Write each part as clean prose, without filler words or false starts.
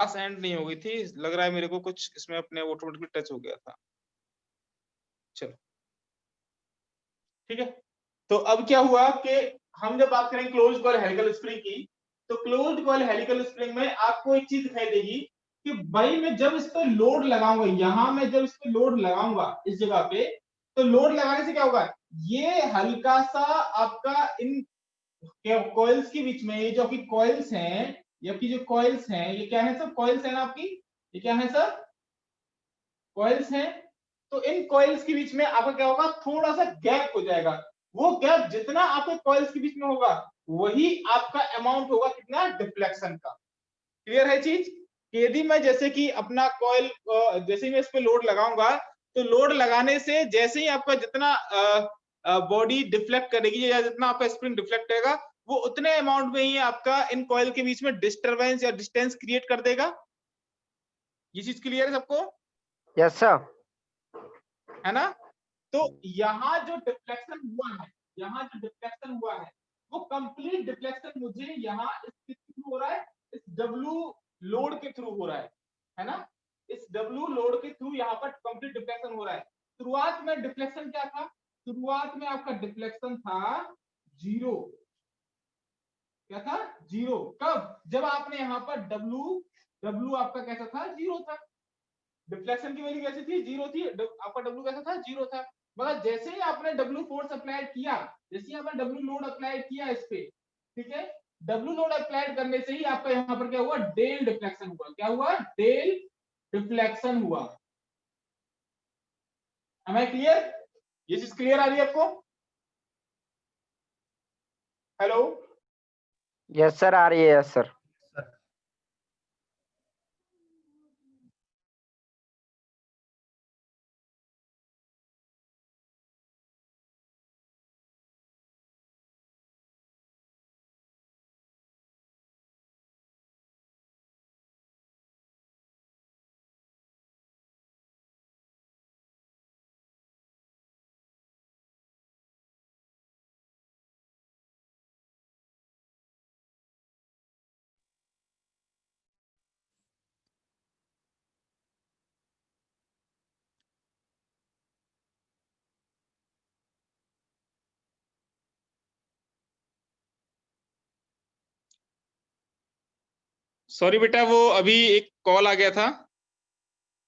Class and नहीं हो गई थी, लग रहा है मेरे को कुछ इसमें अपने ऑटोमेटिकली टच हो गया था। चलो ठीक है, तो अब क्या हुआ कि हम जब बात करें क्लोज्ड कॉइल हेलिकल स्प्रिंग की, तो क्लोज्ड कॉइल हेलिकल स्प्रिंग में आपको एक चीज दिखाई देगी कि भाई मैं जब इस पे लोड लगाऊंगा, यहां मैं जब इस पे लोड लगाऊंगा इस जगह पे, तो लोड लगाने से क्या होगा, ये हल्का सा आपका इन कॉइल्स के बीच में, ये जो आपकी कॉइल्स हैं, ये आपकी जो कॉइल्स हैं, ये क्या है सर, कॉइल्स है ना आपकी, ये क्या है सर, कॉइल्स हैं। तो इन कॉइल्स के बीच में आपका क्या होगा, थोड़ा सा गैप हो जाएगा। वो गैप जितना आपके कॉइल्स के बीच में होगा, वही आपका अमाउंट होगा कितना, डिफ्लेक्शन का। क्लियर है चीज, कि यदि मैं जैसे कि अपना कॉइल जैसे ही मैं इस पे लोड लगाऊंगा, तो लोड लगाने से जैसे ही आपका जितना बॉडी डिफ्लेक्ट करेगी या जितना आपका स्प्रिंग डिफ्लेक्ट करेगा, वो उतने अमाउंट में ही आपका इन कॉइल के बीच में डिस्टरबेंस या डिस्टेंस क्रिएट कर देगा। ये चीज क्लियर है सबको? Yes sir. है ना? तो यहाँ जो डिफ्लेक्शन हुआ है, यहाँ जो डिफ्लेक्शन हुआ है, वो कंप्लीट डिफ्लेक्शन मुझे यहाँ इस थ्रू हो रहा है, इस डब्ल्यू लोड के थ्रू हो रहा है ना? इस डब्ल्यू लोड के थ्रू यहाँ पर कंप्लीट डिफ्लेक्शन हो रहा है। शुरुआत में डिफ्लेक्शन क्या था, शुरुआत में आपका डिफ्लेक्शन था 0। क्या था, 0। कब, जब आपने यहाँ पर डब्ल्यू आपका कैसा था, 0 था। डिफ्लेक्शन की वैल्यू कैसी थी, 0 थी, आपका डब्ल्यू कैसा था, 0 था। मगर जैसे ही आपने डब्ल्यू फोर्स अप्लाई किया, जैसे ही आपने डब्ल्यू लोड अप्लाई किया इस पे, ठीक है, डब्ल्यू लोड अप्लाई करने से ही आपका यहाँ पर क्या हुआ, डेल डिफ्लेक्शन हुआ। क्या हुआ, डेल डिफ्लेक्शन हुआ। Am I clear? ये चीज क्लियर आ रही है आपको? हेलो? यस सर, आ रही है। Yes sir. सॉरी बेटा, वो अभी एक कॉल आ गया था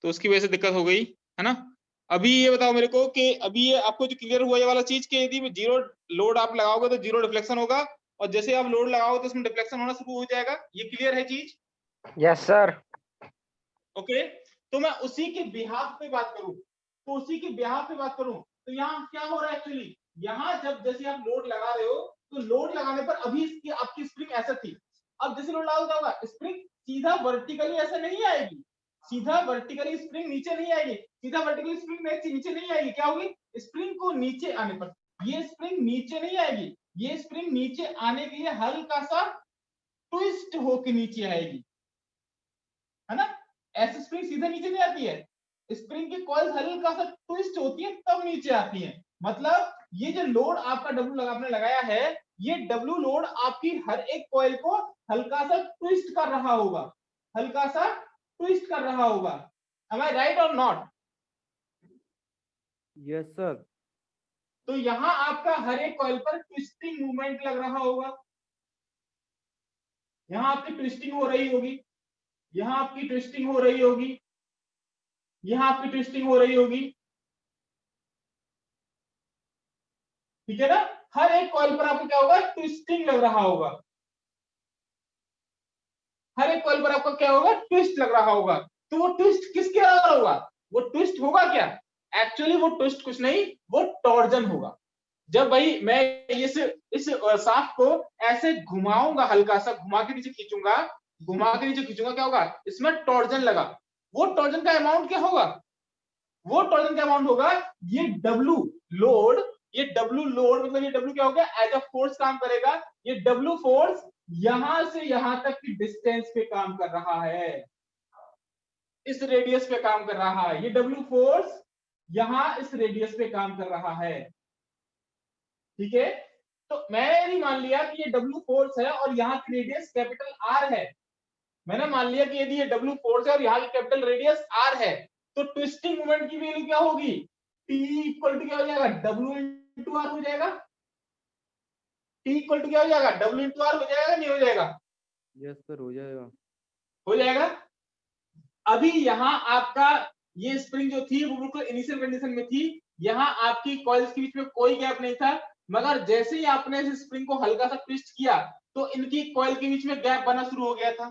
तो उसकी वजह से दिक्कत हो गई, है ना? अभी ये बताओ मेरे को कि अभी ये आपको जो क्लियर हुआ ये वाला चीज कि यदि जीरो लोड आप लगाओगे तो जीरो डिफ्लेक्शन होगा, और जैसे आप लोड लगाओगे तो उसमें डिफ्लेक्शन होना शुरू हो जाएगा। ये क्लियर है चीज? Yes sir. ओके, तो मैं उसी के बिहाफ पे बात करूं, तो उसी के बिहाफ पे बात करूं, तो यहाँ क्या हो रहा है एक्चुअली, यहाँ जब जैसे आप लोड लगा रहे हो, तो लोड लगाने पर अभी इसकी आपकी स्प्रिंग ऐसा थी, अब जैसे लोड लगाओ क्या होगा, स्प्रिंग सीधा वर्टिकली ऐसा नहीं आएगी, सीधा वर्टिकली स्प्रिंग नीचे नहीं आएगी, सीधा वर्टिकली स्प्रिंग नीचे नहीं आएगी। क्या होगी, स्प्रिंग को नीचे आने पर, ये स्प्रिंग नीचे नहीं आएगी, ये स्प्रिंग नीचे आने के लिए हल्का सा ट्विस्ट होके नीचे आएगी, है ना? ऐसे स्प्रिंग सीधे नीचे नहीं आती है, स्प्रिंग की कॉइल्स हल्का सा ट्विस्ट होती है तब नीचे आती है। मतलब ये जो लोड आपका डब्ल्यू आपने लगाया है, ये डब्ल्यू लोड आपकी हर एक कॉइल को हल्का सा ट्विस्ट कर रहा होगा, हल्का सा ट्विस्ट कर रहा होगा। एम आई राइट और नॉट? Yes sir. तो यहां आपका हर एक कॉइल पर ट्विस्टिंग मूवमेंट लग रहा होगा, यहां आपकी ट्विस्टिंग हो रही होगी, यहां आपकी ट्विस्टिंग हो रही होगी, यहां आपकी ट्विस्टिंग हो रही होगी, ठीक है ना? हर एक कॉइल पर आपको क्या होगा, ट्विस्टिंग लग रहा होगा, हर एक कॉइल पर आपको क्या होगा, ट्विस्ट लग रहा होगा। तो वो ट्विस्ट किसके लग रहा होगा, वो ट्विस्ट होगा क्या, एक्चुअली वो ट्विस्ट कुछ नहीं, वो टॉर्जन होगा। जब भाई मैं इस शाफ्ट को ऐसे घुमाऊंगा, हल्का सा घुमा के नीचे खींचूंगा, घुमा के नीचे खींचूंगा, क्या होगा, इसमें टॉर्जन लगा। वो टॉर्जन का अमाउंट क्या होगा, वो टॉर्जन का अमाउंट होगा ये डब्ल्यू लोड, ये डब्ल्यू लोड मतलब ये डब्ल्यू क्या होगा, एज अ फोर्स काम करेगा। ये डब्ल्यू फोर्स यहां से यहां तक की डिस्टेंस पे काम कर रहा है, इस रेडियस पे काम कर रहा है। ये डब्ल्यू फोर्स यहां इस रेडियस पे काम कर रहा है, ठीक है? तो मैंने यदि मान लिया कि ये डब्ल्यू फोर्स है और यहाँ की रेडियस कैपिटल आर है, मैंने मान लिया कि यदि ये W फोर्स है और यहाँ की कैपिटल रेडियस R है, तो ट्विस्टिंग मोमेंट की वैल्यू क्या होगी? T इक्वल टू क्या हो जाएगा? W इंटू R हो जाएगा। T इक्वल टू क्या हो जाएगा? W इंटू R हो जाएगा, नहीं हो जाएगा? यस सर, हो जाएगा। हो जाएगा। अभी यहाँ आपका ये स्प्रिंग जो थी वो बिल्कुल इनिशियल कंडीशन में थी, यहाँ आपकी कॉइल्स के बीच में कोई गैप नहीं था, मगर जैसे ही आपने इस स्प्रिंग को हल्का सा ट्विस्ट किया तो इनकी कॉइल के बीच में गैप बना शुरू हो गया था।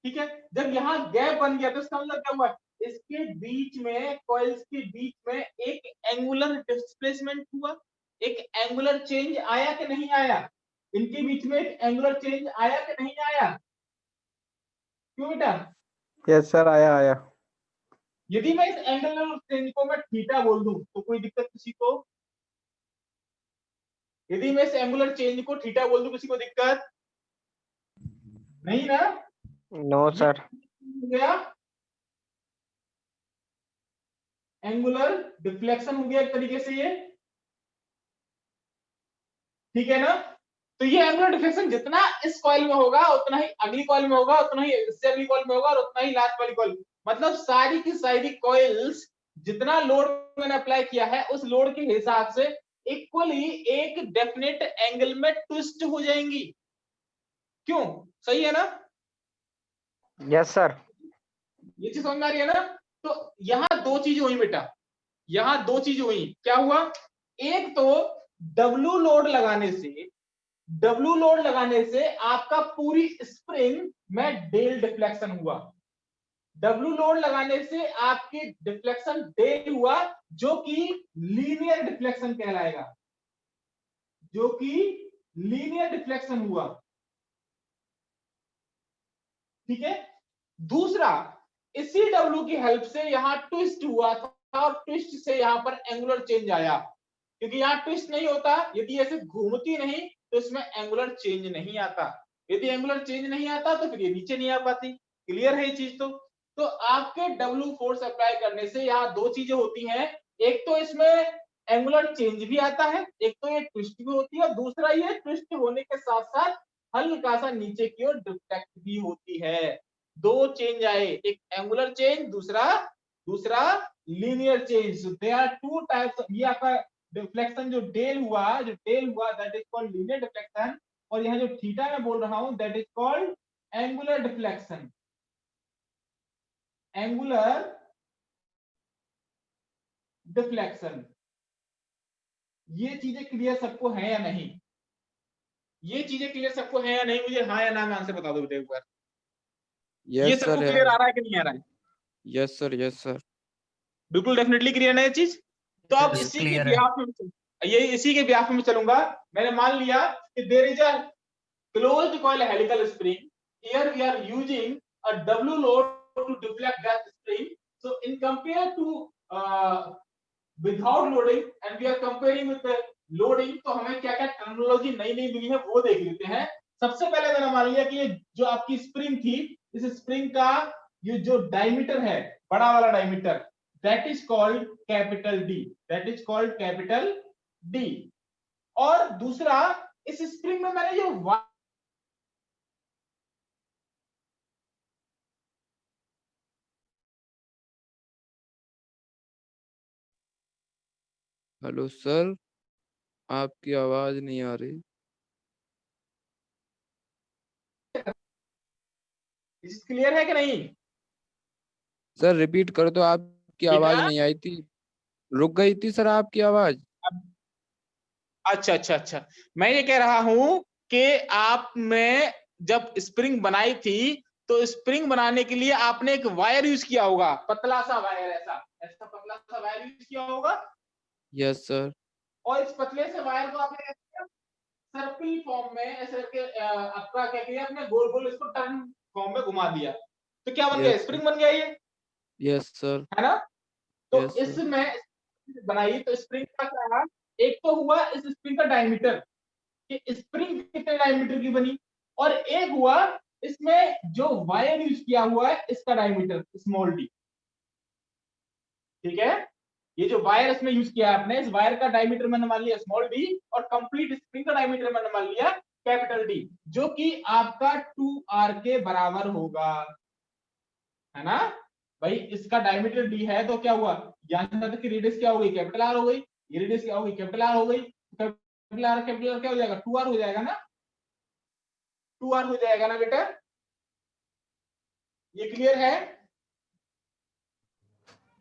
ठीक है, जब यहाँ गैप बन गया तो इसका मतलब क्या हुआ? इसके बीच में, कॉइल्स के बीच में एक एंगुलर डिस्प्लेसमेंट हुआ, एक एंगुलर चेंज आया कि नहीं आया? इनके बीच में एक एंगुलर चेंज आया कि नहीं आया? क्यों बेटा? यस सर, आया। यदि मैं इस एंगुलर चेंज को मैं थीटा बोल दूं तो कोई दिक्कत किसी को? यदि मैं इस एंगुलर चेंज को थीटा बोल दूं किसी को दिक्कत नहीं ना? No sir. हो गया एंगुलर डिफ्लेक्शन, हो गया एक तरीके से ये। ठीक है ना? तो ये एंगुलर डिफ्लेक्शन जितना इस कॉइल में होगा उतना ही अगली कॉइल में होगा, उतना ही इससे अगली कॉइल में होगा और उतना ही लास्ट वाली कॉइल। मतलब सारी की सारी कॉइल्स जितना लोड मैंने अप्लाई किया है उस लोड के हिसाब से इक्वली एक डेफिनेट एंगल में ट्विस्ट हो जाएंगी। क्यों? सही है ना? Yes sir. ये चीज समझ में आ रही है ना? तो यहाँ दो चीजें हुई बेटा, यहाँ दो चीजें हुई। क्या हुआ? एक तो W लोड लगाने से आपका पूरी स्प्रिंग में डेल डिफ्लेक्शन हुआ। W लोड लगाने से आपकी डिफ्लेक्शन डेल हुआ, जो कि लीनियर डिफ्लेक्शन कहलाएगा, जो कि लीनियर डिफ्लेक्शन हुआ। ठीक है। दूसरा, इसी W की हेल्प से यहां ट्विस्ट हुआ था और ट्विस्ट से यहां पर एंगुलर चेंज आया, क्योंकि यहां ट्विस्ट नहीं होता, यदि ऐसे घूमती नहीं तो इसमें एंगुलर चेंज नहीं आता। यदि एंगुलर चेंज नहीं आता तो फिर ये नीचे नहीं आ पाती। क्लियर है ये चीज? तो आपके W फोर्स अप्लाई करने से यहाँ दो चीजें होती हैं, एक तो इसमें एंगुलर चेंज भी आता है, एक तो ये ट्विस्ट भी होती है, दूसरा ये ट्विस्ट होने के साथ साथ हल्का सा नीचे की ओर डिफ्लेक्ट भी होती है। दो चेंज आए, एक एंगुलर चेंज, दूसरा linear change. They are two types. ये आपका डिफ्लेक्शन जो डेल हुआ that is called linear deflection, और यहाँ जो थीटा मैं बोल रहा हूं that is called angular deflection. Angular deflection. ये चीजें क्लियर सबको है या नहीं? ये चीजें क्लियर सबको है या नहीं? मुझे हाँ या ना में आंसर बता दो बेटा एक बार। ये यस सबको सर, क्लियर आ रहा है कि नहीं आ रहा है? Yes sir, yes sir. बिल्कुल डेफिनेटली क्लियर है ये चीज। तो अब Yes, इसी के clear है। ब्याह में इसी के ब्याह में चलूंगा। मैंने मान लिया कि there is a closed coil helical spring, here we are using a W load to deflect that spring. So in compare to without loading and we are comparing with the loading, तो हमें क्या क्या terminology नई नई मिली है वो देख लेते हैं। सबसे पहले मैंने मान लिया कि ये जो आपकी स्प्रिंग थी, इस स्प्रिंग का ये जो डायमीटर है, बड़ा वाला diameter, that is called capital D, that is called capital D. और दूसरा, इस स्प्रिंग में मैंने जो हेलो सर, आपकी आवाज नहीं आ रही। क्लियर है कि नहीं? सर रिपीट कर दो, आपकी आवाज बेटा, नहीं आई थी, रुक गई थी सर आपकी आवाज। अच्छा, मैं ये कह रहा हूं कि आप में जब स्प्रिंग बनाई थी तो स्प्रिंग बनाने के लिए आपने एक वायर यूज किया होगा, पतला सा वायर, ऐसा ऐसा पतला सा वायर यूज किया होगा। Yes sir. और इस पतले से वायर को आपने सर्कल फॉर्म में ऐसे करके आपका क्या किया, आपने गोल गोल इसको टर्न फॉर्म में घुमा दिया, तो क्या बन गया? यस स्प्रिंग बन गया ये, यस सर। है ना? तो यस सर। इसमें बनाई तो स्प्रिंग का क्या रहा? एक तो हुआ इस स्प्रिंग का डायमीटर, कि स्प्रिंग कितने डायमीटर की बनी, और एक हुआ इसमें जो वायर यूज किया हुआ है इसका डायमीटर स्मॉल डी। ठीक है, ये जो वायर इसमें यूज किया है आपने, इस वायर का डायमीटर मैंने मान लिया स्मॉल डी, और कंप्लीट स्प्रिंग का डायमीटर मैंने मान लिया कैपिटल डी, जो कि आपका 2r के बराबर होगा, है ना भाई। इसका डायमीटर d है तो क्या हुआ, यानी तक की रेडियस क्या हो गई, कैपिटल आर हो गई। ये रेडियस क्या हो गई, कैपिटल आर हो गई। कैपिटल आर क्या हो जाएगा, 2r हो जाएगा ना, 2r हो जाएगा ना बेटा। ये क्लियर है?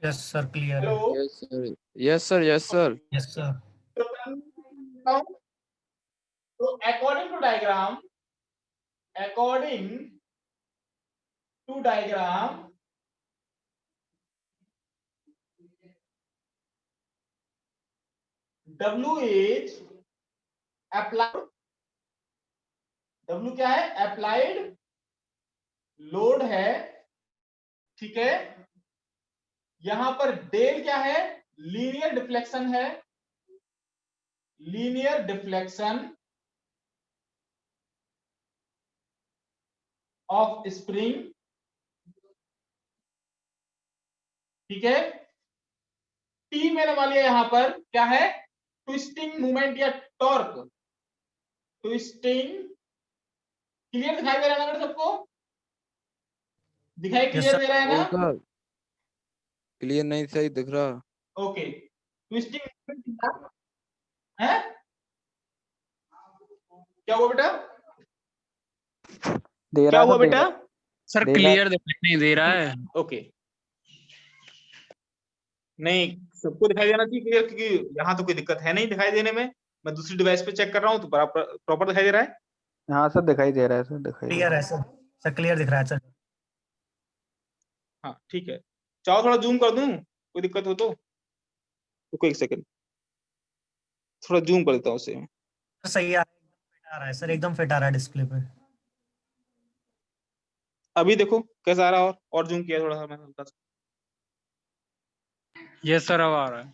यस सर, क्लियर है। Hello. Yes sir, yes sir, yes sir. Yes sir. तो according to diagram, according to diagram, W is applied, W क्या है, अप्लाइड लोड है, ठीक है। यहां पर डेल क्या है, लीनियर डिफ्लेक्शन है, लीनियर डिफ्लेक्शन ऑफ स्प्रिंग, ठीक है। टी मैंने मान लिया यहां पर क्या है, ट्विस्टिंग मूवमेंट या टॉर्क, ट्विस्टिंग। क्लियर दिखाई दे रहा है ना सबको, दिखाई क्लियर दे रहा है नहीं ना? सर, क्लियर नहीं सही दिख रहा। ओके, ट्विस्टिंग मूवमेंट है, क्या हुआ बेटा, दे क्या रहा हुआ था, दे बेटा? रहा, सर दे रहा। क्लियर दिखाई नहीं दे रहा है। ओके, नहीं सबको दिखाई देना चाहिए क्लियर, क्योंकि यहाँ तो कोई दिक्कत है नहीं दिखाई देने में। मैं दूसरी डिवाइस पे चेक कर रहा हूँ तो प्रॉपर दिखाई दे रहा है। हाँ सर, दिखाई दे रहा है सर, दिखाई दे क्लियर रहा है सर, सर क्लियर दिख रहा है सर। हाँ ठीक है, चाहो थोड़ा जूम कर दूं, कोई दिक्कत हो तो रुको एक सेकंड, थोड़ा जूम कर देता हूँ उसे। सर सही आ रहा है सर, एकदम फिट आ रहा है डिस्प्ले पे। अभी देखो कैसा आ रहा है, और जूम किया थोड़ा सा मैंने हल्का सा। यस सर, अब आ रहा है।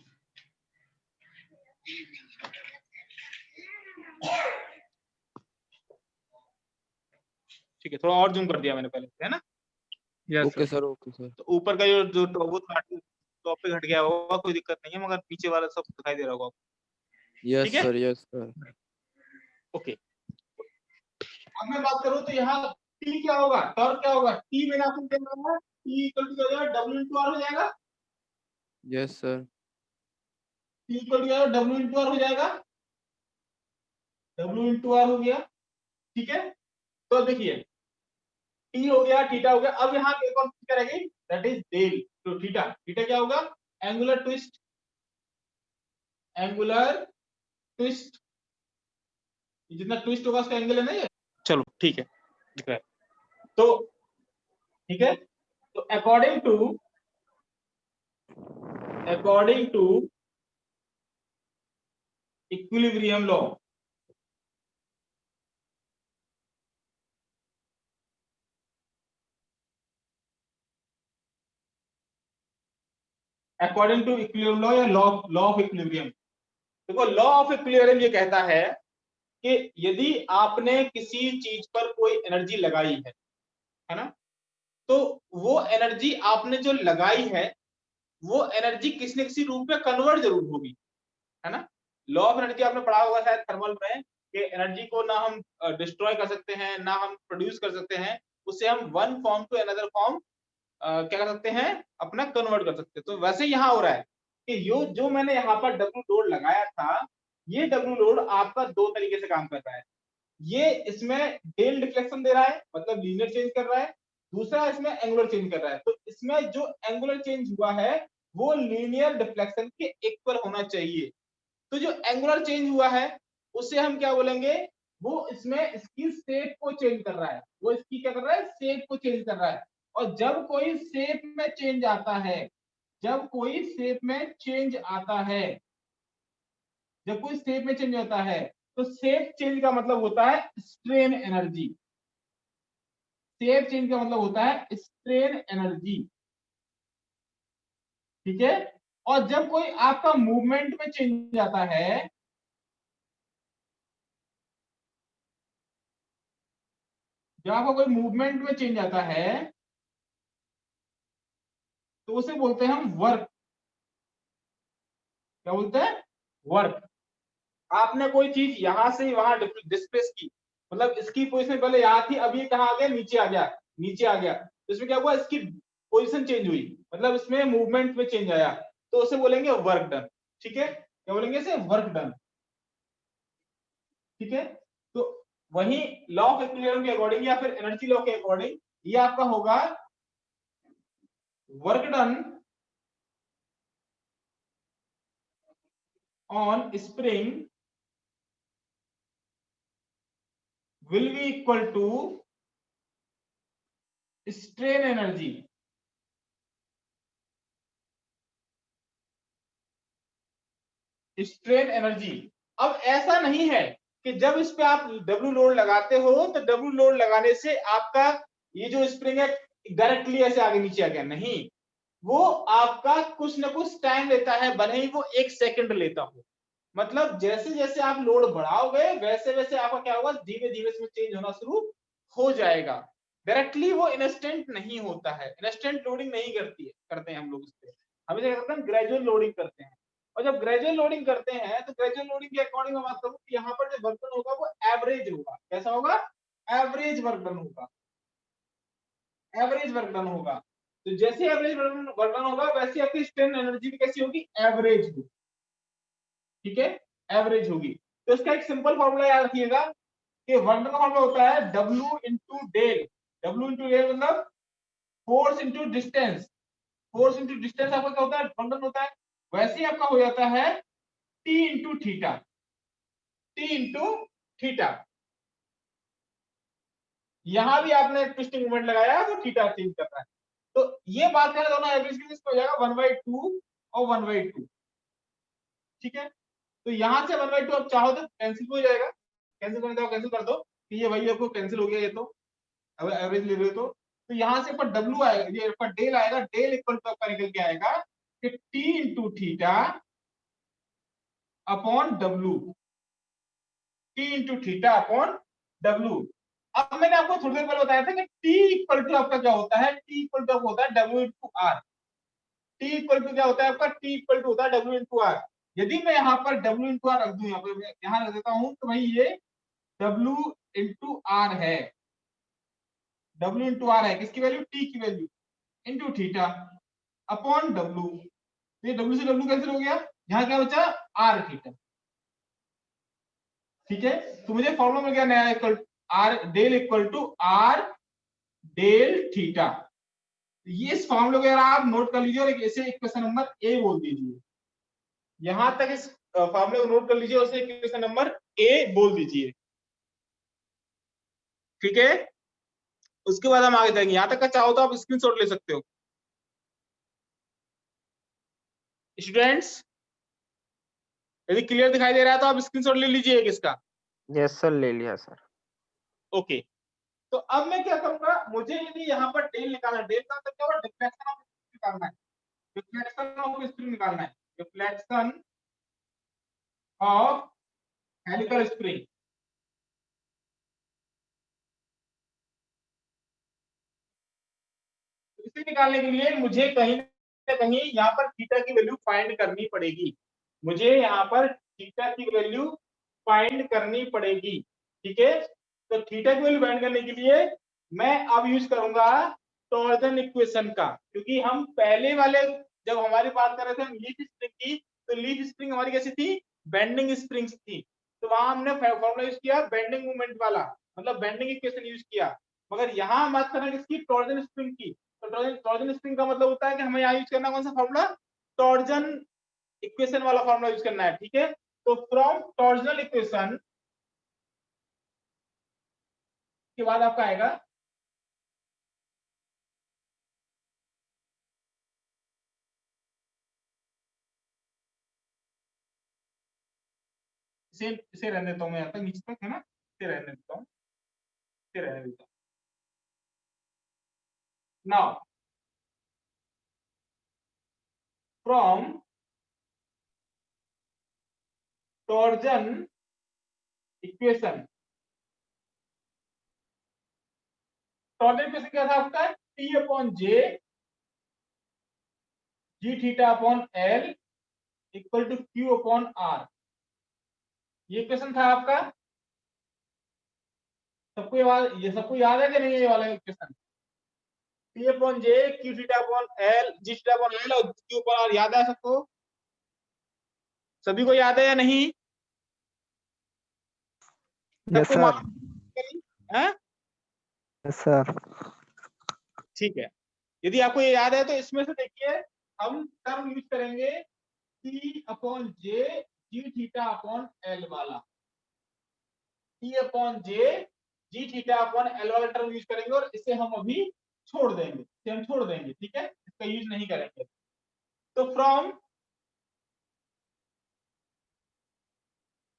ठीक है, थोड़ा और जूम कर दिया मैंने पहले से, है ना। Yes okay sir, okay sir. तो ऊपर का जो वो टॉप पे घट गया होगा, कोई दिक्कत नहीं है, मगर पीछे वाला सब दिखाई दे रहा होगा आपको। यस ठीक है, सर, यस सर। ओके। अब मैं बात करूं तो यहाँ टी क्या होगा, टॉर्क क्या होगा, टी मैंने आपको क्या बताया, टी इक्वल टू क्या हो जाएगा, डब्ल्यू इंटू आर हो जाएगा, yes sir. T equal to W into R हो जाएगा, डब्ल्यू इंटू आर हो गया, ठीक है। तो अब देखिए, टी हो गया, थीटा हो गया, अब यहाँ पे एक और चीज करेगी, दैट इज डेल। तो थीटा, थीटा क्या होगा, एंगुलर ट्विस्ट, एंगुलर ट्विस्ट, जितना ट्विस्ट होगा उसका एंगल है ना ये। चलो ठीक है, दिख रहा है तो, ठीक है। तो according to equilibrium law, according to equilibrium law या लॉ ऑफ इक्विलिब्रियम, देखो लॉ ऑफ इक्विलिब्रियम ये कहता है कि यदि आपने किसी चीज पर कोई एनर्जी लगाई है ना, तो वो एनर्जी आपने जो लगाई है, वो एनर्जी किसी न किसी रूप में कन्वर्ट जरूर होगी, है ना। लॉ ऑफ एनर्जी आपने पढ़ा होगा शायद थर्मल में, कि एनर्जी को ना हम डिस्ट्रॉय कर सकते हैं ना हम प्रोड्यूस कर सकते हैं, उससे हम one form to another form क्या कर सकते हैं, अपना कन्वर्ट कर सकते हैं। तो वैसे यहाँ हो रहा है कि जो मैंने यहाँ पर डब्ल्यू लोड लगाया था, ये डब्ल्यू लोड आपका दो तरीके से काम कर रहा है। ये इसमें डेल डिफ्लेक्शन दे रहा है, मतलब लीनियर चेंज कर रहा है, दूसरा इसमें एंगुलर चेंज कर रहा है। तो इसमें जो एंगुलर चेंज हुआ है वो लीनियर डिफ्लेक्शन के इक्वल होना चाहिए। तो जो एंगुलर चेंज हुआ है उसे हम क्या बोलेंगे, वो इसमें इसकी शेप को चेंज कर रहा है, वो इसकी क्या कर रहा है, शेप को चेंज कर रहा है। और जब कोई शेप में चेंज आता है, जब कोई शेप में चेंज आता है, जब कोई शेप में चेंज होता है, तो शेप चेंज का मतलब होता है स्ट्रेन एनर्जी, शेप चेंज का मतलब होता है स्ट्रेन एनर्जी, ठीक है। और जब कोई आपका मूवमेंट में चेंज आता है, जब आपका कोई मूवमेंट में चेंज आता है, तो उसे बोलते हैं हम वर्क, क्या बोलते हैं, वर्क। आपने कोई चीज यहां से वहां डिस्प्लेस की, मतलब इसकी पोजीशन पहले यहाँ थी, अब ये कहाँ आ गया, नीचे आ गया, नीचे आ गया। तो इसमें क्या हुआ, इसकी पोजीशन चेंज हुई, मतलब इसमें मूवमेंट में चेंज आया, तो उसे बोलेंगे वर्क डन। ठीक है, क्या बोलेंगे इसे, वर्क डन। ठीक है, तो वही लॉ ऑफ इक्विलिब्रियम के अकॉर्डिंग या फिर एनर्जी लॉ के अकॉर्डिंग ये आपका होगा work done on spring will be equal to strain energy strain energy. अब ऐसा नहीं है कि जब इस पे आप डब्ल्यू लोड लगाते हो तो डब्ल्यू लोड लगाने से आपका ये जो स्प्रिंग है डायरेक्टली ऐसे आगे नीचे आ गया, नहीं, वो आपका कुछ ना कुछ टाइम लेता है, भले ही वो 1 सेकंड लेता हो। मतलब जैसे जैसे आप लोड बढ़ाओगे वैसे वैसे आपका क्या होगा, धीमे धीमे इसमें चेंज होना शुरू हो जाएगा। डायरेक्टली वो इंस्टेंट नहीं होता है, इंस्टेंट लोडिंग नहीं करते हैं हम लोग, इस पे हम क्या करते हैं, ग्रेजुअल लोडिंग करते हैं। और जब ग्रेजुअल लोडिंग करते हैं तो ग्रेजुअल लोडिंग के अकॉर्डिंग मैं बात करूं कि यहाँ पर जो वर्क डन होगा वो एवरेज होगा। कैसा होगा, एवरेज वर्क डन होगा, एवरेज वर्क डन होगा। तो जैसे एवरेज वर्क डन होगा वैसे आपकी स्ट्रेन एनर्जी भी कैसी होगी, एवरेज होगी। ठीक है, एवरेज होगी। तो इसका एक सिंपल फॉर्मूला याद रखिएगा कि वर्क डन का फॉर्मूला होता है W into del. W into del मतलब force into distance, force into distance आपका क्या होता है, वर्क डन होता है। वैसे ही आपका हो जाता है T into theta, T into theta. यहां भी आपने ट्विस्टिंग मोमेंट लगाया तो थीटा चेंज कर रहा है। तो ये बात करें दोनों एवरेज की, हो जाएगा 1/2 और 1/2। ठीक है, तो यहां से 1/2 आप चाहो तो कैंसिल हो जाएगा, कैंसिल करना चाहो कैंसिल कर दो, तो ये वही आपको कैंसिल हो गया, ये तो अब एवरेज ले रहे हो तो यहां से पर डब्ल्यू आएगा, ये पर डेल आएगा, डेल इक्वल टू आपका निकल के आएगा कि T into theta upon W, T into theta upon W. अब मैंने आपको थोड़ी देर पहले बताया था कि टी इक्वल टू आपका क्या होता है, टी इक्वल टू होता है W into R. T equal to क्या होता है आपका, टी इक्वल टू होता है डब्ल्यू इंटू आर। यदि मैं यहाँ पर डब्ल्यू इंटू आर रख दूं, यहाँ पर यहाँ रख देता हूं, तो भाई ये डब्ल्यू इंटू आर है, डब्ल्यू इंटू आर है, किसकी वैल्यू, टी की value, into theta upon W. ये डब्ल्यू से डब्ल्यू कैंसिल हो गया, यहाँ क्या बचा, आर थीटा। ठीक है, तो मुझे फॉर्मूला में क्या नया, equal R del equal to R del theta. ये इस फॉर्मूले को यार आप नोट कर लीजिए और इसे इक्वेशन नंबर ए बोल दीजिए। यहां तक इस फॉर्मूले को नोट कर लीजिए और इसे इक्वेशन नंबर ए बोल दीजिए। ठीक है, उसके बाद हम आगे जाएंगे। यहां तक का चाहो तो आप स्क्रीनशॉट ले सकते हो स्टूडेंट्स। यदि क्लियर दिखाई दे रहा है तो आप स्क्रीनशॉट ले लीजिए एक इसका। यस सर, ले लिया सर। ओके, तो अब मैं क्या करूंगा, मुझे यदि यहाँ पर डेल निकालना है, डेल का मतलब क्या होगा, डिफ्लेक्शन ऑफ स्प्रिंग निकालना है, डिफ्लेक्शन ऑफ स्प्रिंग निकालना है, डिफ्लेक्शन ऑफ हेलिकल स्प्रिंग। इसे निकालने के लिए मुझे कहीं ना कहीं यहाँ पर थीटा की वैल्यू फाइंड करनी पड़ेगी, मुझे यहाँ पर थीटा की वैल्यू फाइंड करनी पड़ेगी। ठीक है, तो थीटा की वैल्यू फाइंड करने के लिए मैं अब यूज करूंगा टॉर्जन इक्वेशन का, क्योंकि हम पहले वाले जब हमारी बात कर रहे थे लीफ स्प्रिंग की, तो लीफ स्प्रिंग हमारी कैसी थी, बेंडिंग स्प्रिंग थी। तो वहां हमने फॉर्मूला यूज किया बेंडिंग मोमेंट वाला, मतलब बेंडिंग इक्वेशन यूज किया। मगर यहाँ हम बात कर रहे हैं किसकी, टॉर्जन स्प्रिंग की। तो टॉर्जन स्प्रिंग का मतलब होता है कि हमें यहाँ यूज करना कौन सा फॉर्मूला, टॉर्जन इक्वेशन वाला फॉर्मूला यूज करना है। ठीक है, तो फ्रॉम टॉर्जनल इक्वेशन के बाद आपका आएगा इसे रहने देता हूं मैं, यहाँ तक नीचे तक है ना, इसे रहने देता हूँ, इसे रहने देता हूँ। Now from torsion equation, torsion equation क्या था आपका, T upon J G theta upon L equal to Q upon R, ये इक्वेशन था आपका। ये सबको याद है कि नहीं ये वाला question? P upon J Q theta upon L G theta upon L और Q ऊपर R याद है सबको? सभी को याद है या नहीं? यस सबको सर। मालूम है? Yes sir. ठीक है, यदि आपको ये याद है तो इसमें से देखिए हम टर्म यूज करेंगे P upon J G theta upon L वाला। P upon J G theta upon L वाला टर्म यूज करेंगे और इसे हम अभी छोड़ देंगे, ठीक है, इसका यूज नहीं करेंगे। तो from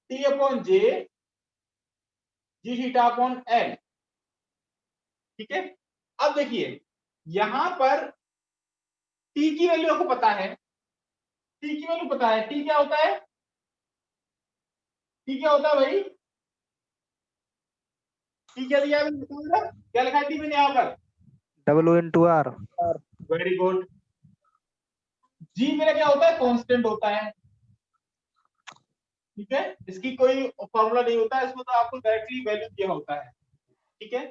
T upon J G theta upon L, ठीक है। अब देखिए यहां पर T की वैल्यू आपको पता है, T की वैल्यू पता है। T क्या होता है? T क्या होता है भाई? T क्या दिया है बताऊंगा? क्या लिखा है T मैंने यहाँ पर? W/R। Very good. G मेरा क्या होता है? कांस्टेंट होता है, ठीक है, इसकी कोई फॉर्मूला नहीं होता है, इसमें तो आपको डायरेक्टली वैल्यू दिया होता है, ठीक है।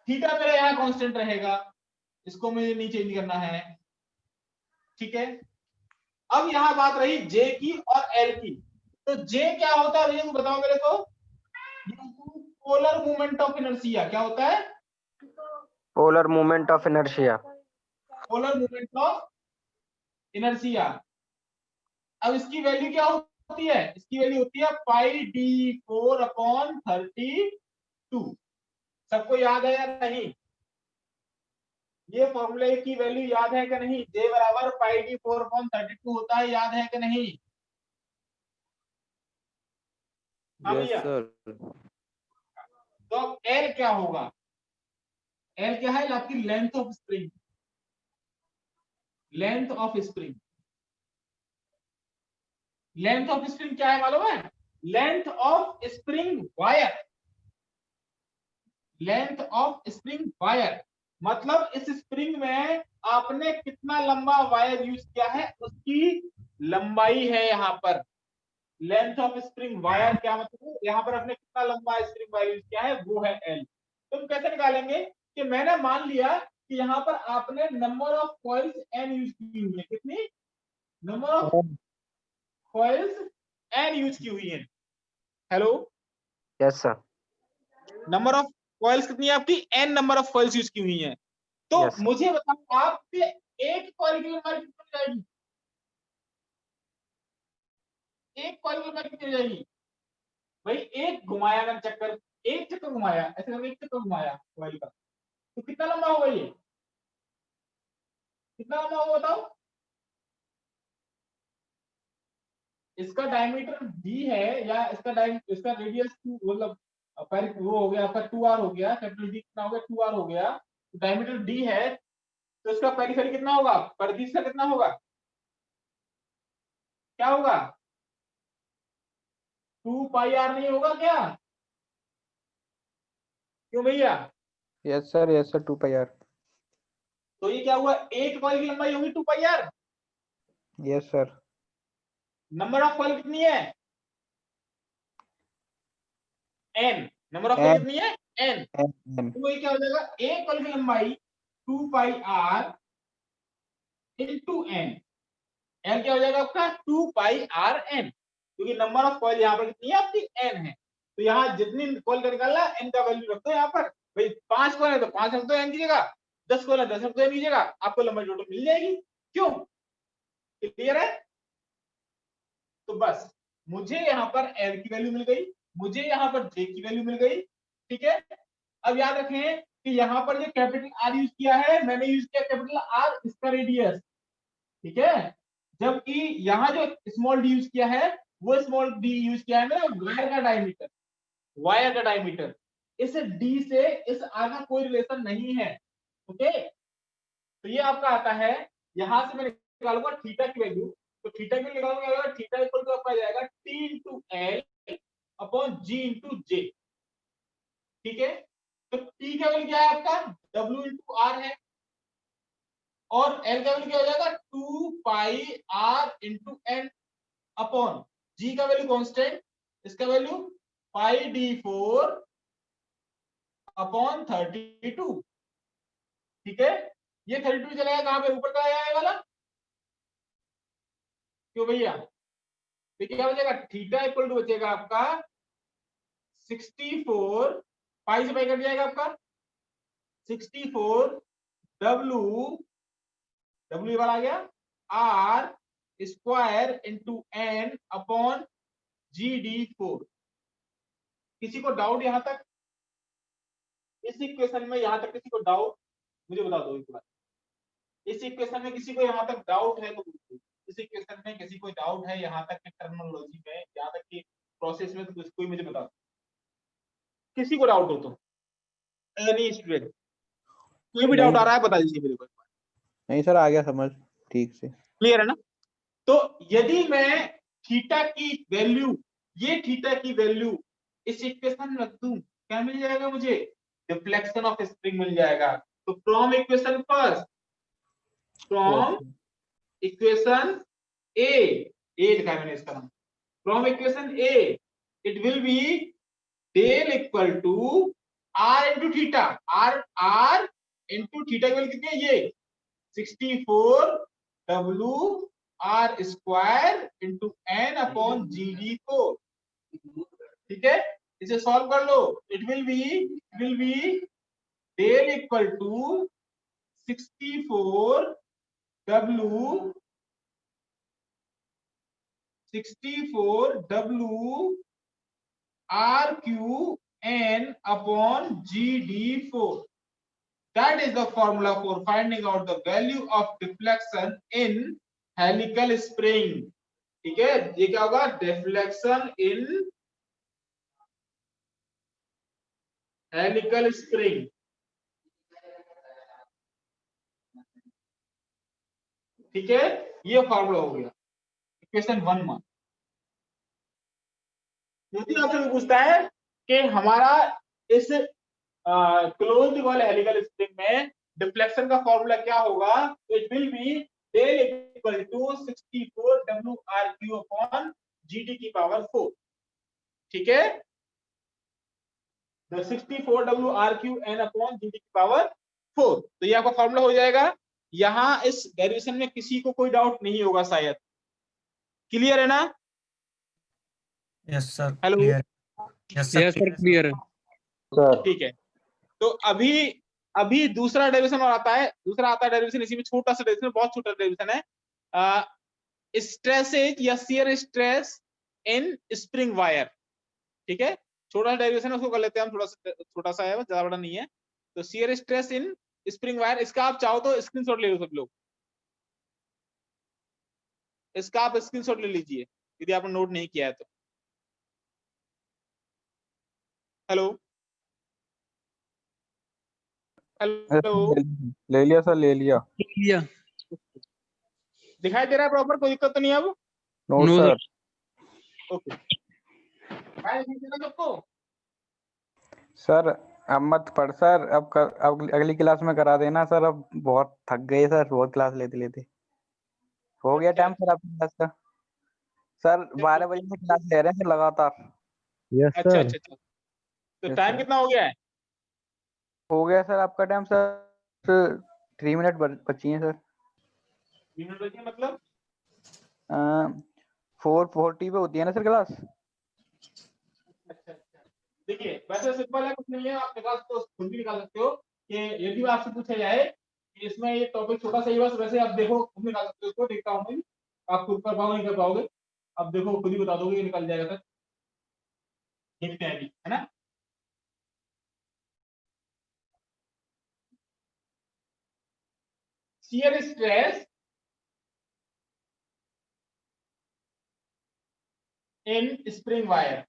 थीटा मेरा यहाँ कांस्टेंट रहेगा, इसको मुझे नहीं चेंज करना है, ठीक है। अब यहाँ बात रही J की और L की। तो J क्या होता है भैया बताओ मेरे को? Polar movement of inertia. क्या होता है? Polar movement of inertia. Polar movement of inertia. अब इसकी वैल्यू क्या होती है? इसकी वैल्यू होती है πd4 अपॉन 32। सबको याद है या नहीं? ये फॉर्मूले की वैल्यू याद है कि नहीं? J बराबर πd4 अपॉन 32 होता है, याद है कि नहीं? हाँ यस भैया। सर। तो अब L क्या होगा? L क्या है? आपकी length of spring. Length of spring, length of spring क्या है मालूम है? Length of spring wire. Length of spring wire मतलब इस स्प्रिंग में आपने कितना लंबा वायर यूज किया है उसकी लंबाई है यहाँ पर। लेंथ ऑफ स्प्रिंग वायर क्या मतलब? यहाँ पर आपने कितना लंबा स्प्रिंग वायर यूज किया है वो है L। तुम कैसे निकालेंगे कि मैंने मान लिया कि यहाँ पर आपने number of coils N use की हुई है। कितनी? Number of coils N use की हुई है। Hello, yes sir. Number of coils कितनी है आपकी? N number of coils use की हुई है। तो यस मुझे बताओ आपके एक कॉइल की लंबाई कितनी हो जाएगी? एक कॉइल की लंबाई कितनी हो जाएगी भाई? एक घुमाया मैंने चक्कर, एक चक्कर घुमाया, ऐसे करके एक चक्कर घुमाया कॉइल का, तो कितना लंबा होगा ये? कितना लंबा होगा बताओ? इसका डायमीटर d है या इसका रेडियस मतलब वो हो गया आपका 2r हो गया, कैपिटल D कितना हो गया? 2r हो गया। तो डायमीटर d है तो इसका पेरिफेरी कितना होगा? परिधि का कितना होगा? क्या होगा? 2πr नहीं होगा क्या? क्यों भैया? Yes sir. Yes sir. 2πr। तो ये क्या हुआ? एक कॉइल की लंबाई होगी 2πr। Yes sir. Number of coil कितनी है? n। Number of coil N कितनी है? n। N तो ये क्या हो जाएगा? एक कॉइल की लंबाई 2πr इंटू n। n क्या हो जाएगा आपका? 2πrn, क्योंकि नंबर ऑफ कॉइल यहाँ पर कितनी है आपकी? n है। तो यहाँ जितनी कॉइल का निकालना n का वैल्यू रख दो यहाँ पर। भाई 5 कॉइल है तो 5 रख दो n की जगह, 10 कॉइल है 10 रख दो n की जगह, आपको लंबाई टोटल मिल जाएगी। क्यों? क्लियर है? तो बस मुझे यहाँ पर L की वैल्यू मिल गई, मुझे यहाँ पर J की वैल्यू मिल गई, ठीक है। अब याद रखें कि यहाँ पर जो कैपिटल R यूज किया है, मैंने यूज किया कैपिटल R, इसका रेडियस, ठीक है। जबकि यहाँ जो स्मॉल डी यूज किया है वो स्मॉल डी यूज किया है ना वायर का डायमीटर, वायर का डायमीटर। इस डी से इस आर का कोई रिलेशन नहीं है, ओके। तो ये आपका आता है, यहां से मैं निकालूंगा थीटा की वैल्यू। तो थीटा की निकालूंगा, थीटा इक्वल टू आपका जाएगा T इंटू एल अपॉन जी इंटू जे, ठीक है। तो T का वैल्यू क्या है आपका? W इंटू आर है, और L का वैल्यू क्या हो जाएगा? 2πr into N upon G का वैल्यू कांस्टेंट, इसका वैल्यू πd4 अपॉन 32। ठीक है, ये 32 चला गया कहां पे, ऊपर का आया वाला, क्यों भैया, तो क्या बचेगा, थीटा इक्वल टू बचेगा आपका 64, पाई से पाई कट जाएगा आपका 64 डब्ल्यू, डब्ल्यू वाला आ गया R square into N upon GD4। किसी को डाउट यहां तक, इस इक्वेशन में यहां तक किसी को डाउट, मुझे बता दो एक बार, इस इक्वेशन में किसी को यहां तक डाउट है तो पूछो। इस इक्वेशन में किसी को डाउट है यहां तक की टर्मिनोलॉजी में, यहां तक की प्रोसेस में, तो कोई मुझे बता दो, किसी को डाउट हो तो, एनी स्टूडेंट, कोई भी डाउट आ रहा है बता दीजिए मेरे को। नहीं सर, आ गया समझ ठीक से। क्लियर है ना। तो यदि मैं थीटा की वैल्यू, ये थीटा की वैल्यू इस इक्वेशन में रख दूं, क्या मिल जाएगा मुझे, डिफ्लेक्शन ऑफ स्प्रिंग मिल जाएगा। तो from equation first, from equation A लिखा है मैंने इसका नाम, from equation A it will be del equal to R into theta, R into theta की वैल्यू कितनी है, ये 64 W R square into N upon GD4। ठीक है, इसे सॉल्व कर लो, it will be del equal to 64 W R Q N upon GD4। That is the formula for finding out the value of deflection in helical spring। ठीक है, ये क्या होगा, deflection in helical spring। ठीक है, ये फॉर्मूला हो गया इक्वेशन 1 में। यदि आपसे पूछता है कि हमारा इस क्लोज्ड वाले हेलिकल स्प्रिंग में डिफ्लेक्शन का फॉर्मूला क्या होगा, तो it will be del equal to 64 W R cube upon GD की पावर 4। ठीक है, तो 64 W R Q N upon GD की पावर 4, तो ये आपका फॉर्मूला हो जाएगा। यहां इस डेरिवेशन में किसी को कोई डाउट नहीं होगा शायद, क्लियर है ना। Yes sir, hello, clear. Yes yes sir, clear है। सर ठीक है, तो अभी दूसरा डेरिवेशन और आता है, दूसरा आता है डेरिवेशन, इसी में छोटा सा डेरिवेशन, बहुत छोटा डेरिवेशन है, स्ट्रेसेज या shear stress in spring wire. ठीक है, छोटा डेरिवेशन है, उसको कर लेते हैं हम, थोड़ा सा छोटा सा है, ज्यादा बड़ा नहीं है। तो shear stress in spring wire, इसका आप चाहो तो स्क्रीनशॉट ले लो सब लोग, इसका आप स्क्रीनशॉट ले लीजिए यदि आपने नोट नहीं किया है तो। हेलो हेलो, ले लिया सर, ले लिया। लिया। दिखाई दे रहा है प्रॉपर, कोई दिक्कत तो नहीं है अब। No no sir. ओके, दिखाई दे रहा है सबको। सर अब मत पढ़ सर, अब अगली क्लास में करा देना सर, अब बहुत थक गए सर, बहुत क्लास लेते लेते। हो गया टाइम सर आपकी क्लास का। सर 12 बजे से क्लास ले रहे हैं सर लगातार। यस अच्छा अच्छा अच्छा, तो Yes, टाइम sir. कितना हो गया है, हो गया सर आपका टाइम सर, 3 मिनट बची हैं सर। 3 मिनट बचे मतलब 4:40 पे होती है ना सर क्लास। अच्छा अच्छा, देखिए वैसे सिंपल है, कुछ नहीं है, आप निकाल सकते हो, खुद भी निकाल सकते हो कि यदि आपसे पूछा जाए कि इसमें ये टॉपिक छोटा सा ही बस, वैसे आप देखो खुद निकाल सकते हो उसको, देखता हूँ मैं, आप खुद कर पाओगे नहीं कर पाओगे, आप देखो खुद ही बता दोगे कि निकल जाएगा सर, देखते हैं अभी, है ना। Shear stress in spring wire,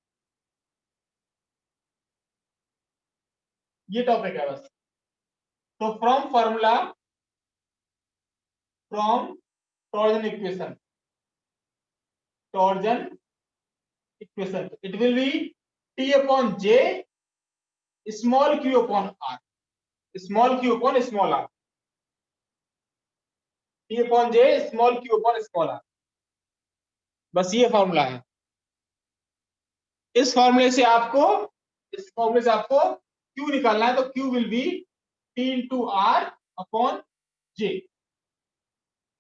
ये टॉपिक है बस। तो from formula, from torsion equation, torsion equation it will B T upon J small q upon r, small q upon small r, T upon J small q upon small r, बस ये formula है। इस फॉर्मूले से आपको Q निकालना है तो Q will be T into R upon J।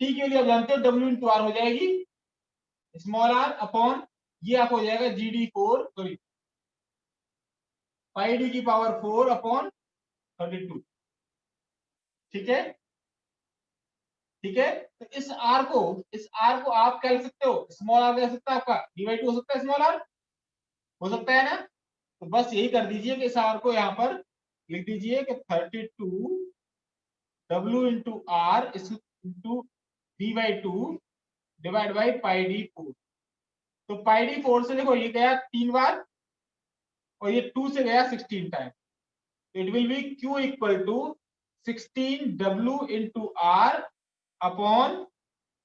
T के लिए आप जानते हो W इंटू R हो जाएगी स्मॉल r अपॉन ये आप हो जाएगा GD4 सॉरी पाई डी की पावर 4 अपॉन 32। ठीक है, ठीक है। तो इस r को आप क्या लिख सकते हो, स्मॉल r कह सकते हो आपका d/2 हो सकता है, स्मॉल r हो सकता है ना। तो बस यही कर दीजिए कि इस r को यहाँ पर लिख दीजिए कि 32 w into R into d/2 divide by pi D 4। तो पाई डी 4 से देखो ये गया 3 बार और ये 2 से गया 16 time. It will be Q equal to 16 W into R upon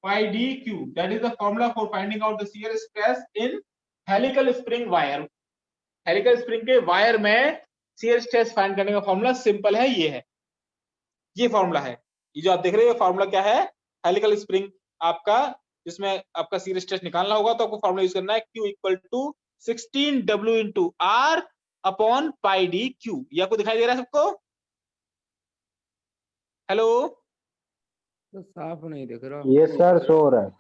pi d Q. That is the formula for finding out the shear stress in helical spring wire. Helical spring के wire में shear stress find करने का formula simple है, ये है, ये formula है। ये जो आप देख रहे हो फॉर्मूला क्या है, हेलिकल स्प्रिंग आपका जिसमें आपका shear stress निकालना होगा तो आपको फॉर्मूला यूज करना है Q equal to 16 W into R upon pi D cube. ये आपको दिखाई दे रहा है सबको? हेलो, तो साफ नहीं दिख रहा। ये सर शो हो रहा है।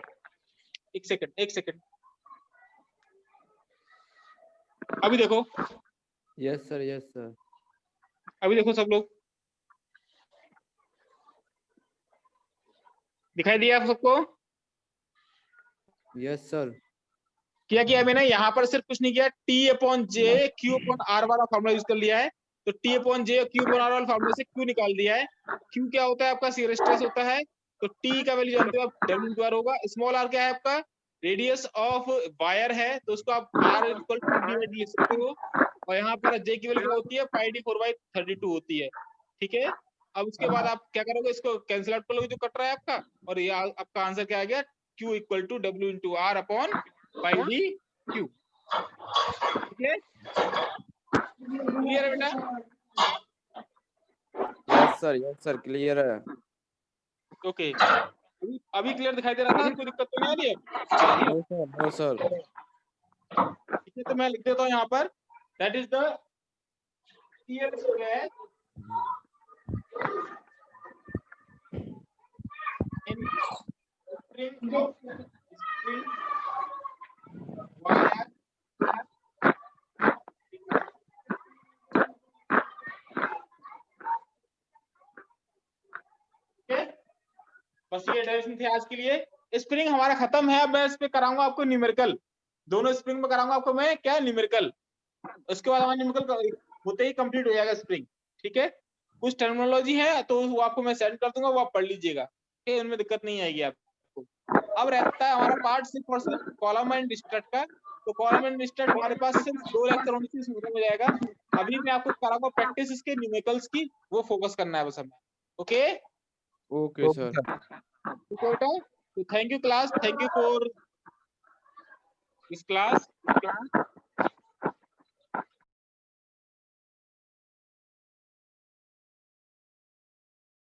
एक सेकंड अभी देखो, यस सर। अभी देखो सब लोग, दिखाई दिया आप सबको? Yes sir. किया मैंने यहाँ पर सिर्फ कुछ नहीं किया, T upon J Q upon R वाला फॉर्मूला यूज कर लिया है। तो T upon J Q upon R वाला फॉर्मूला से Q निकाल दिया है। Q क्या होता है आपका, shear stress होता है। तो T का वैल्यू जानते हो आप, W इंटू आर होगा। स्मॉल r क्या है आपका, रेडियस ऑफ वायर है, तो उसको आप R इक्वल टू d लिख सकते हो। और यहाँ पर J की वैल्यू क्या होती है, पाई डी 4/32 होती है। ठीक है, अब उसके बाद आप क्या करोगे, इसको कैंसिल आउट कर लोगे जो कट रहा है आपका, और ये आपका आंसर क्या आ गया, Q equal to W into R upon pi D cube. ठीक है, क्लियर है बेटा? यस सर क्लियर है। ओके, अभी क्लियर दिखाई दे रहा था, कोई दिक्कत तो नहीं आ रही है? No sir. ठीक है, तो मैं लिख देता हूँ यहाँ पर, that is the shear stress in spring wire बस ये डेरिवेशन थे आज के लिए। स्प्रिंग हमारा खत्म है, अब मैं इस पे कराऊंगा आपको न्यूमेरिकल, दोनों स्प्रिंग में कराऊंगा आपको मैं क्या, न्यूमेरिकल। उसके बाद हमारा न्यूमेरिकल होते ही कंप्लीट हो जाएगा स्प्रिंग। ठीक है, कुछ टर्मिनोलॉजी है तो वो आपको मैं सेंड कर दूंगा, वो आप पढ़ लीजिएगा। ठीक है, उनमें दिक्कत नहीं आएगी आपको। अब रहता है हमारा पार्ट सिर्फ और सिर्फ कॉलम एंड स्टड का। तो कॉलम एंड स्टड हमारे पास सिर्फ 2 लेक्चर होने से खत्म हो जाएगा। अभी मैं आपको कराऊंगा प्रैक्टिस इसके न्यूमेरिकल्स की, वो फोकस करना है बस हमें। Okay okay sir. ठीक है बेटा, तो thank you class, thank you for this class.